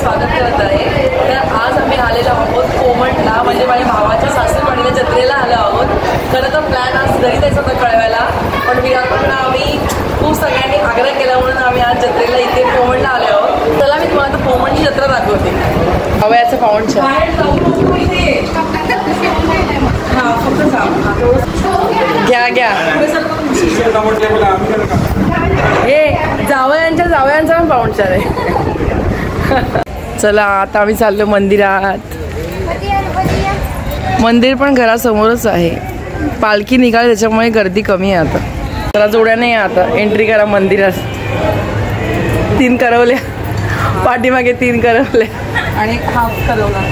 स्वागत करत आहे. तर आज आम्ही आलेलो आहोत कोमटला, म्हणजे माझ्या भावाच्या सासरवाडीला जत्रेला आलो आहोत. खरं तर प्लॅन आज घरी जायचं होतं कळवायला, पण विराकडून आम्ही खूप सगळ्यांनी आग्रह केला म्हणून आम्ही आज जत्रेला इथे कोमटला आलो आहोत. चला मी तुम्हाला आता कोमटची जत्रा दाखवते. हवयाचं पाऊंड घ्या घ्या. हे जावयांचा पण पाहुणचार आहे. चला आता आम्ही चाललो मंदिरात. मंदिर पण घरासमोरच आहे. पालखी निघाली त्याच्यामुळे गर्दी कमी आहे आता. चला जोड्याने या आता एंट्री करा मंदिरात. 3 करवल्या पाठीमागे, 3 करवल्या आणि हाफ करवला.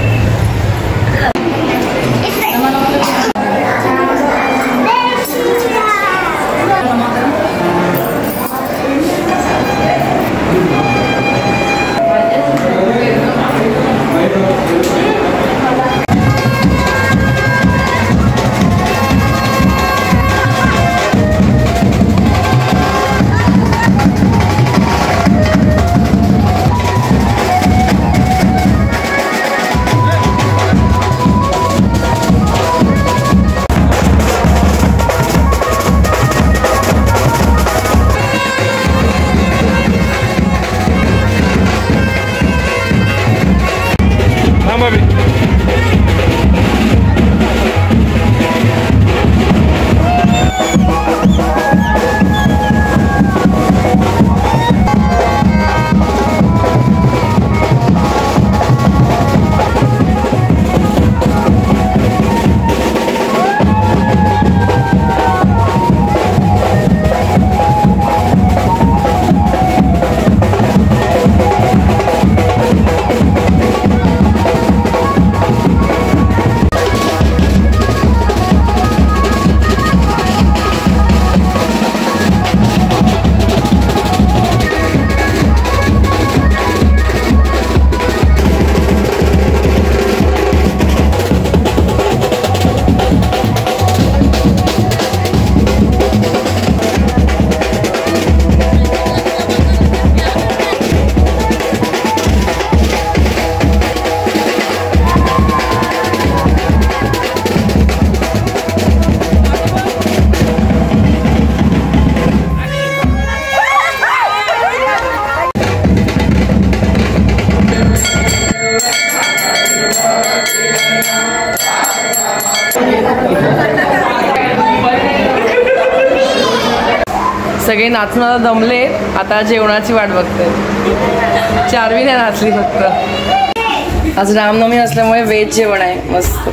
सगळे नाचून आता दमले. आता जेवणाची वाट बघते. चारवी नाही नाचली फक्त. आज रामनवमी असल्यामुळे व्हेज जेवण आहे मस्त.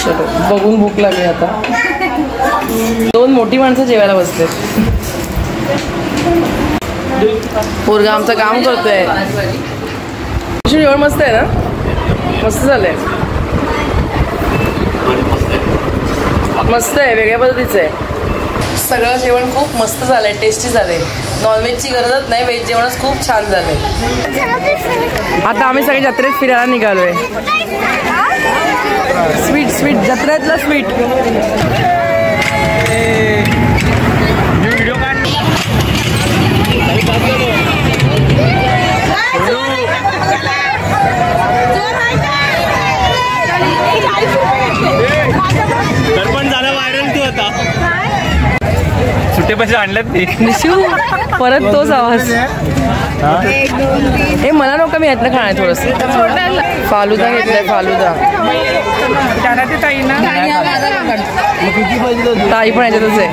चलो बघून भूक लागली आता. 2 मोठी माणसं जेवायला बसते. पोरगा आमचं काम करतोय. जेवण मस्त आहे ना. मस्त झालंय. मस्त आहे. वेगळ्या पद्धतीचं आहे. सगळं जेवण खूप मस्त झालंय. टेस्टी झालंय. नॉनव्हेजची गरजच नाही. व्हेज जेवणच खूप छान झालंय. आता आम्ही सगळे जत्रेत फिरायला निघालोय. Sweet जत्रेतलं sweet. पण झाला व्हायरल तू आता. सुट्टे पैसे आणल्यात ते परत तोच आवाज. हे मला नको. मी यातलं खाणार थोडंसं. फालुदा घेतलाय. फालुदा ताई पण याच्यातच आहे.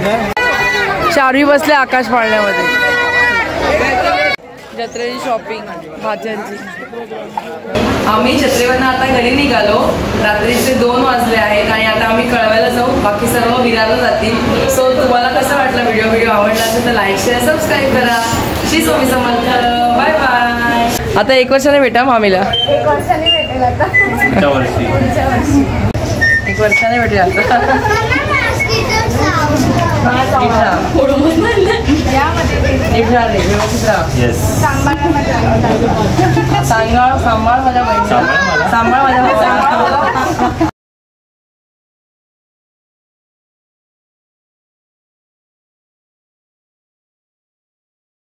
चारवी बसले आकाश पाळण्यामध्ये. जत्रेची शॉपिंग भाज्यांची. आम्ही जत्रेवरनं आता घरी निघालो. रात्रीचे 2 वाजले आहेत आणि आता आम्ही कळवायला जाऊ. बाकी सर्व विरारला जातील. सो तुम्हाला कसं वाटलं व्हिडिओ आवडला असेल तर लाईक शेअर सबस्क्राईब करा. श्री स्वामी समर्थ. Bye bye. आता 1 वर्षाने भेटा मामीला. 1 वर्षाने भेटेल आता. 1 वर्षाने भेटेल आता. सांभाळ माझ्या बहिणी. सांभाळ माझ्या